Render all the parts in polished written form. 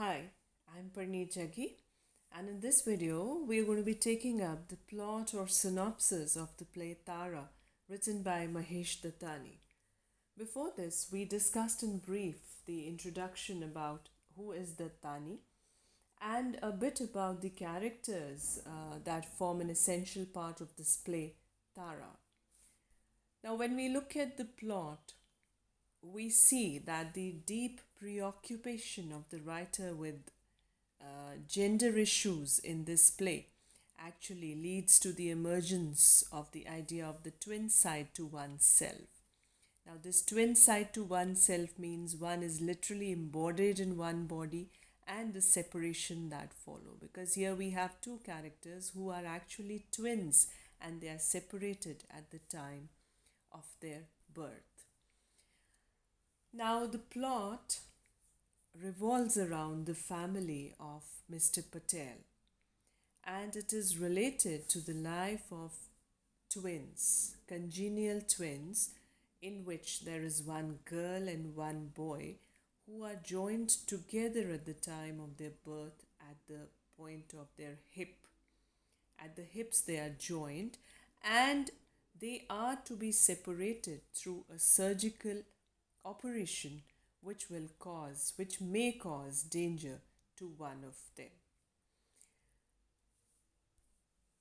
Hi, I'm Parneet Jaggi, and in this video, we are going to be taking up the plot or synopsis of the play Tara, written by Mahesh Dattani. Before this, we discussed in brief the introduction about who is Dattani and a bit about the characters that form an essential part of this play, Tara. Now, when we look at the plot, we see that the deep preoccupation of the writer with gender issues in this play actually leads to the emergence of the idea of the twin side to oneself. Now, this twin side to oneself means one is literally embodied in one body and the separation that follow, because here we have two characters who are actually twins and they are separated at the time of their birth. Now, the plot revolves around the family of Mr. Patel, and it is related to the life of twins, congenial twins, in which there is one girl and one boy who are joined together at the time of their birth at the point of their hip. At the hips, they are joined and they are to be separated through a surgical operation which may cause danger to one of them.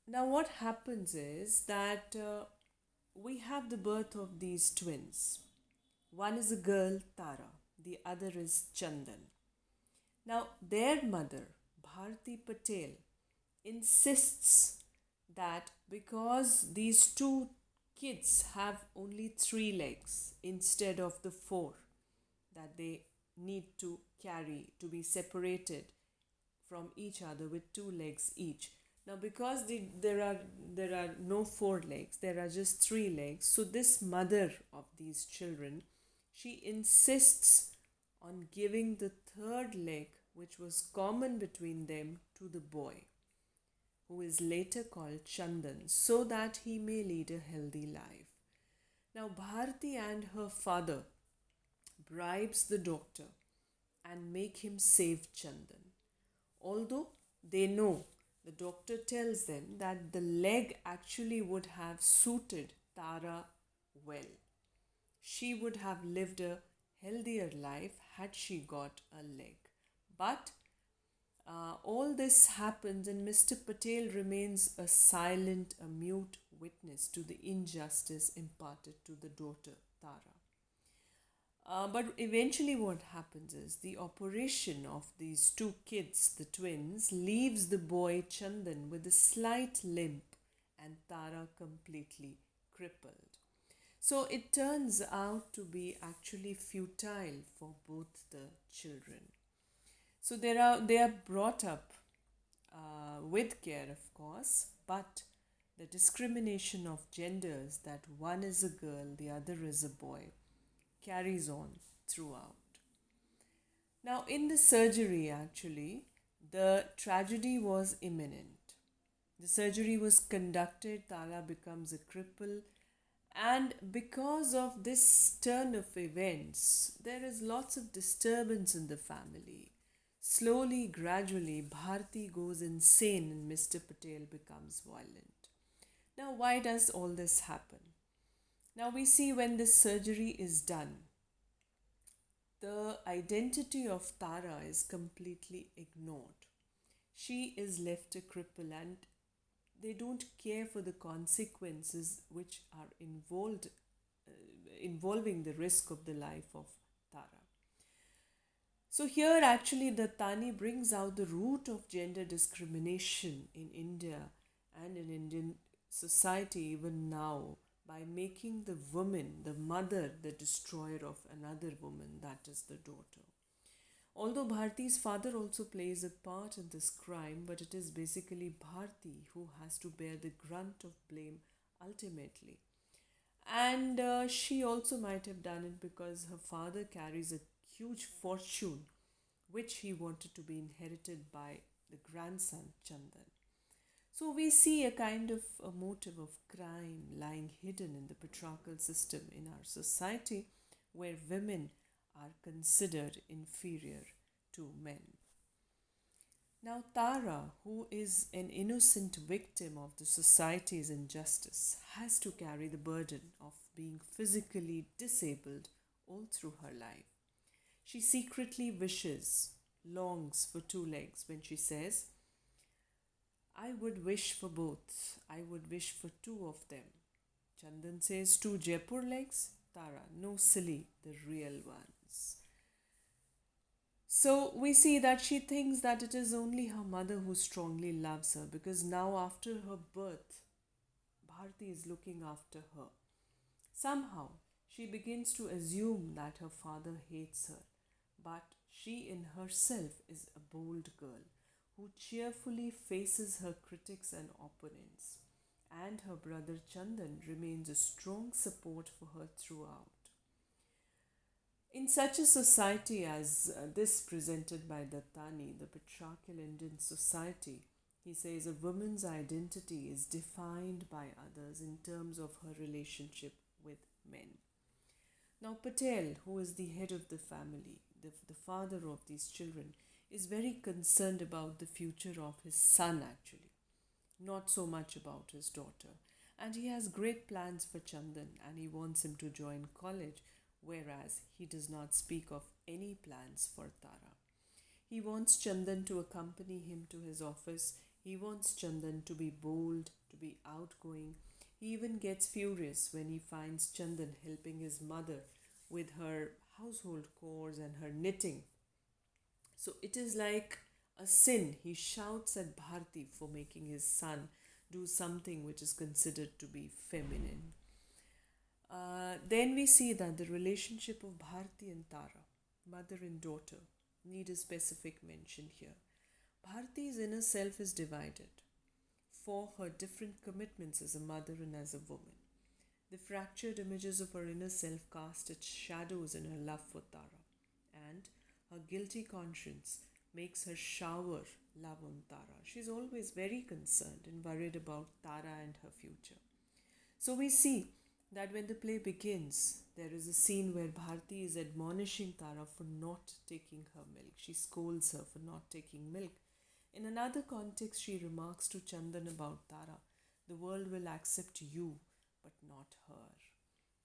Now, what happens is that we have the birth of these twins. One is a girl, Tara, the other is Chandan. Now, their mother, Bharati Patel, insists that because these two kids have only 3 legs instead of the 4 that they need to carry to be separated from each other with 2 legs each. Now, because there are no 4 legs, there are just 3 legs. So this mother of these children, she insists on giving the third leg, which was common between them, to the boy, who is later called Chandan, so that he may lead a healthy life. Now, Bharati and her father bribes the doctor and make him save Chandan. Although they know, the doctor tells them that the leg actually would have suited Tara well. She would have lived a healthier life had she got a leg. But all this happens and Mr. Patel remains a silent, a mute witness to the injustice imparted to the daughter, Tara. But eventually, what happens is the operation of these two kids, the twins, leaves the boy Chandan with a slight limp and Tara completely crippled. So it turns out to be actually futile for both the children. So they are brought up with care, of course, but the discrimination of genders, that one is a girl, the other is a boy, carries on throughout. Now, in the surgery, actually, the tragedy was imminent. The surgery was conducted, Tara becomes a cripple, and because of this turn of events, there is lots of disturbance in the family. Slowly, gradually, Bharati goes insane and Mr. Patel becomes violent. Now, why does all this happen? Now, we see when this surgery is done, the identity of Tara is completely ignored. She is left a cripple and they don't care for the consequences which are involving the risk of the life of Tara. So here actually Dattani brings out the root of gender discrimination in India and in Indian society even now, by making the woman, the mother, the destroyer of another woman, that is the daughter. Although Bharati's father also plays a part in this crime, but it is basically Bharati who has to bear the grunt of blame ultimately. And she also might have done it because her father carries a huge fortune which he wanted to be inherited by the grandson Chandan. So we see a kind of a motive of crime lying hidden in the patriarchal system in our society, where women are considered inferior to men. Now, Tara, who is an innocent victim of the society's injustice, has to carry the burden of being physically disabled all through her life. She secretly wishes, longs for two legs when she says, I would wish for both. I would wish for two of them. Chandan says, two Jaipur legs? Tara, no silly, the real ones. So we see that she thinks that it is only her mother who strongly loves her because now, after her birth, Bharti is looking after her. Somehow, she begins to assume that her father hates her, but she in herself is a bold girl who cheerfully faces her critics and opponents, and her brother Chandan remains a strong support for her throughout. In such a society as this presented by Dattani, the patriarchal Indian society, he says a woman's identity is defined by others in terms of her relationship with men. Now, Patel, who is the head of the family, the father of these children, is very concerned about the future of his son actually, not so much about his daughter. And he has great plans for Chandan and he wants him to join college, whereas he does not speak of any plans for Tara. He wants Chandan to accompany him to his office. He wants Chandan to be bold, to be outgoing. He even gets furious when he finds Chandan helping his mother with her household chores and her knitting. So it is like a sin. He shouts at Bharti for making his son do something which is considered to be feminine. Then we see that the relationship of Bharti and Tara, mother and daughter, need a specific mention here. Bharti's inner self is divided for her different commitments as a mother and as a woman. The fractured images of her inner self cast its shadows in her love for Tara, and her guilty conscience makes her shower love on Tara. She's always very concerned and worried about Tara and her future. So we see that when the play begins, there is a scene where Bharti is admonishing Tara for not taking her milk. She scolds her for not taking milk. In another context, she remarks to Chandan about Tara, the world will accept you, but not her.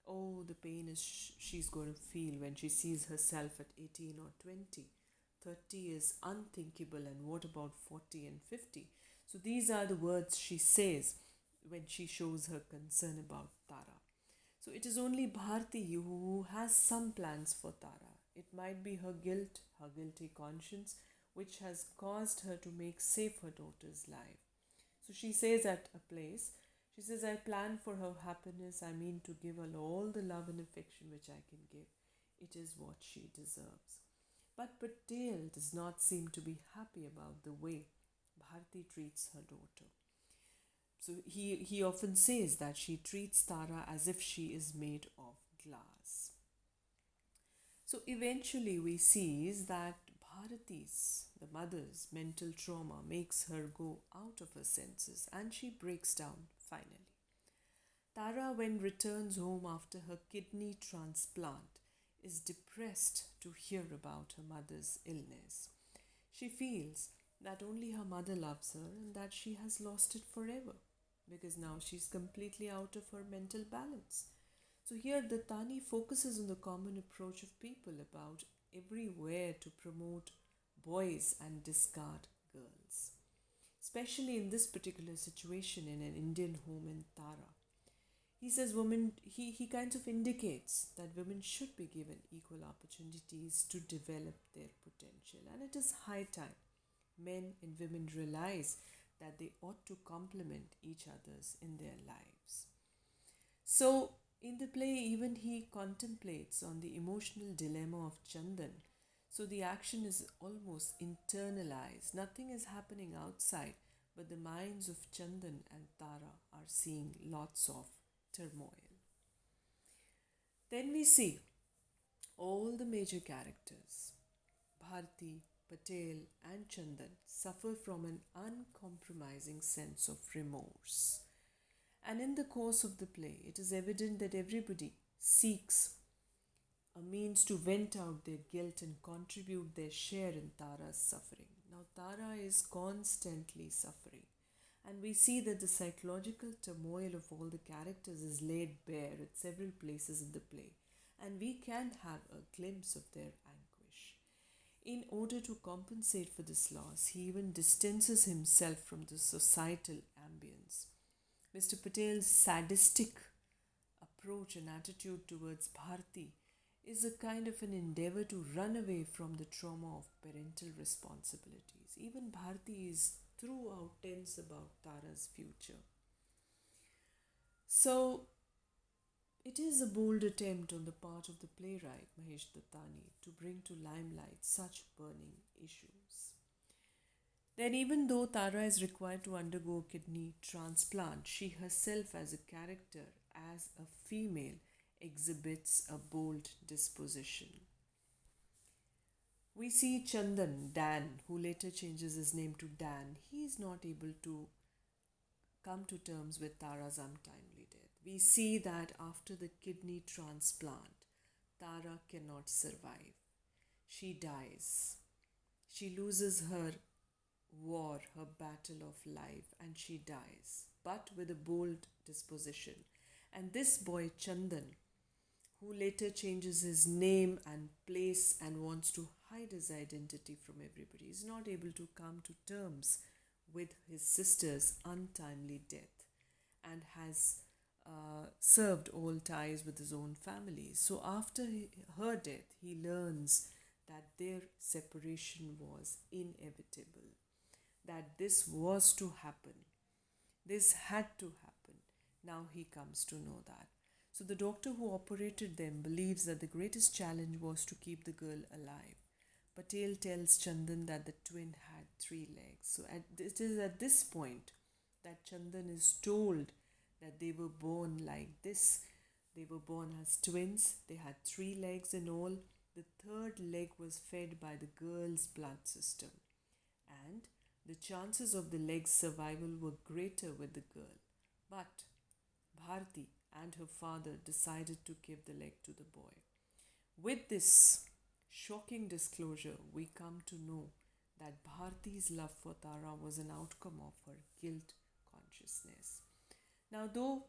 Oh, the pain she's going to feel when she sees herself at 18 or 20. 30 is unthinkable, and what about 40 and 50? So these are the words she says when she shows her concern about Tara. So it is only Bharti who has some plans for Tara. It might be her guilt, her guilty conscience, which has caused her to make safe her daughter's life. So she says at a place, she says, I plan for her happiness. I mean to give her all the love and affection which I can give. It is what she deserves. But Patel does not seem to be happy about the way Bharti treats her daughter. So he often says that she treats Tara as if she is made of glass. So eventually we see is that Bharati's, the mother's mental trauma makes her go out of her senses and she breaks down finally. Tara, when returns home after her kidney transplant, is depressed to hear about her mother's illness. She feels that only her mother loves her and that she has lost it forever because now she's completely out of her mental balance. So here Dattani focuses on the common approach of people about everywhere to promote boys and discard girls. Especially in this particular situation in an Indian home in Tara. He says he kind of indicates that women should be given equal opportunities to develop their potential. And it is high time men and women realize that they ought to complement each other's in their lives. So in the play, even he contemplates on the emotional dilemma of Chandan. So the action is almost internalized. Nothing is happening outside, but the minds of Chandan and Tara are seeing lots of turmoil. Then we see all the major characters, Bharti, Patel, and Chandan, suffer from an uncompromising sense of remorse. And in the course of the play, it is evident that everybody seeks a means to vent out their guilt and contribute their share in Tara's suffering. Now, Tara is constantly suffering, and we see that the psychological turmoil of all the characters is laid bare at several places in the play, and we can have a glimpse of their anguish. In order to compensate for this loss, he even distances himself from the societal ambience. Mr. Patel's sadistic approach and attitude towards Bharti is a kind of an endeavor to run away from the trauma of parental responsibilities. Even Bharti is throughout tense about Tara's future. So, it is a bold attempt on the part of the playwright Mahesh Dattani to bring to limelight such burning issues. Then, even though Tara is required to undergo kidney transplant, she herself, as a character, as a female, exhibits a bold disposition. We see Chandan, Dan, who later changes his name to Dan. He is not able to come to terms with Tara's untimely death. We see that after the kidney transplant, Tara cannot survive. She dies. She loses her war, her battle of life, and she dies, but with a bold disposition. And this boy, Chandan, who later changes his name and place and wants to hide his identity from everybody, is not able to come to terms with his sister's untimely death and has served all ties with his own family. So, after her death, he learns that their separation was inevitable, that this was to happen, this had to happen. Now he comes to know that. So the doctor who operated them believes that the greatest challenge was to keep the girl alive. Patel tells Chandan that the twin had 3 legs. So it is at this point that Chandan is told that they were born like this. They were born as twins. They had 3 legs in all. The third leg was fed by the girl's blood system. And the chances of the leg's survival were greater with the girl. But Bharti and her father decided to give the leg to the boy. With this shocking disclosure, we come to know that Bharti's love for Tara was an outcome of her guilt consciousness. Now, though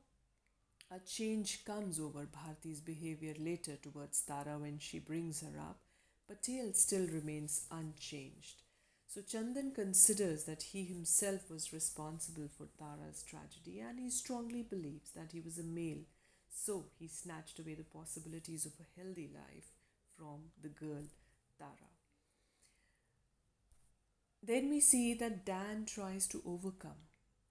a change comes over Bharti's behavior later towards Tara when she brings her up, Patel still remains unchanged. So Chandan considers that he himself was responsible for Tara's tragedy, and he strongly believes that he was a male. So he snatched away the possibilities of a healthy life from the girl Tara. Then we see that Dan tries to overcome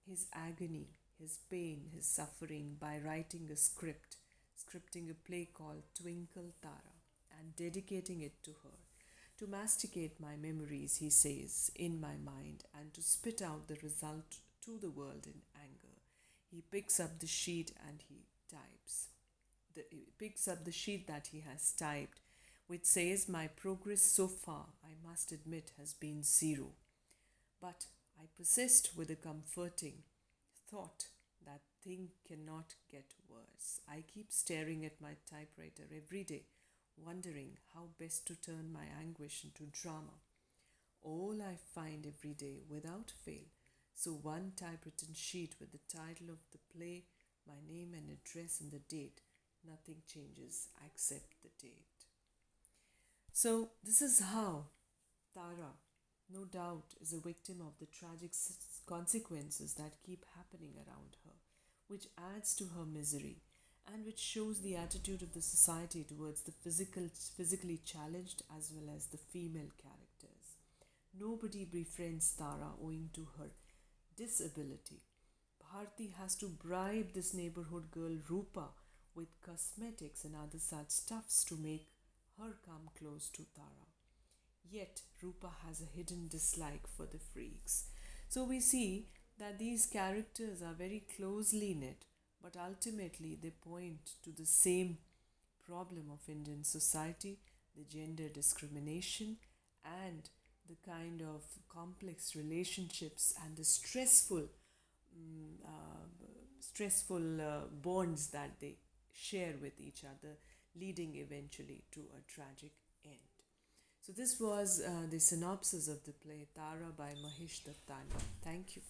his agony, his pain, his suffering by writing a scripting a play called Twinkle Tara and dedicating it to her. To masticate my memories, he says, in my mind, and to spit out the result to the world in anger. He picks up the sheet and he types. He picks up the sheet that he has typed, which says, my progress so far, I must admit, has been 0. But I persist with a comforting thought that thing cannot get worse. I keep staring at my typewriter every day, wondering how best to turn my anguish into drama. All I find every day without fail. So one typewritten sheet with the title of the play, my name and address and the date. Nothing changes except the date. So this is how Tara, no doubt, is a victim of the tragic consequences that keep happening around her, which adds to her misery and which shows the attitude of the society towards the physically challenged as well as the female characters. Nobody befriends Tara owing to her disability. Bharti has to bribe this neighborhood girl Rupa with cosmetics and other such stuffs to make her come close to Tara. Yet Rupa has a hidden dislike for the freaks. So we see that these characters are very closely knit, but ultimately they point to the same problem of Indian society, the gender discrimination, and the kind of complex relationships and the stressful bonds that they share with each other, leading eventually to a tragic end. So, this was the synopsis of the play Tara by Mahesh Dattani. Thank you.